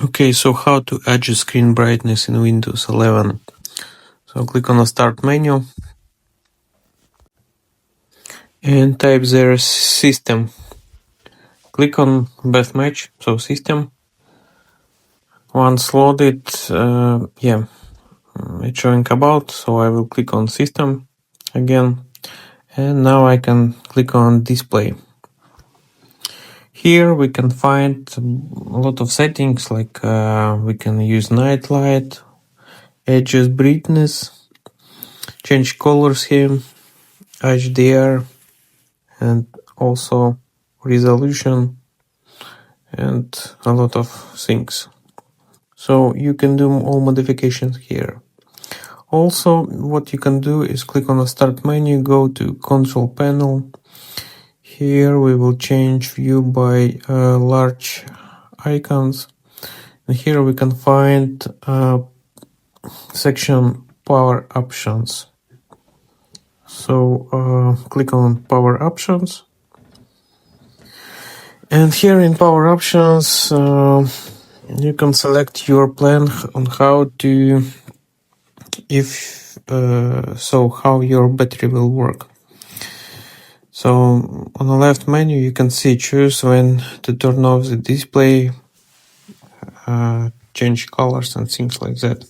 Okay, so how to adjust screen brightness in Windows 11. So click on the Start menu and type there System. Click on Best Match, so System. Once loaded, it's showing About, so I will click on System again. And now I can click on Display. Here we can find a lot of settings, like we can use night light, adjust brightness, change color scheme, HDR, and also resolution, and a lot of things. So you can do all modifications here. Also, what you can do is click on the Start menu, go to Control Panel. Here we will change view by large icons. And here we can find section Power Options. So click on Power Options. And here in Power Options, you can select your plan on how to, how your battery will work. So on the left menu, you can see choose when to turn off the display, change colors and things like that.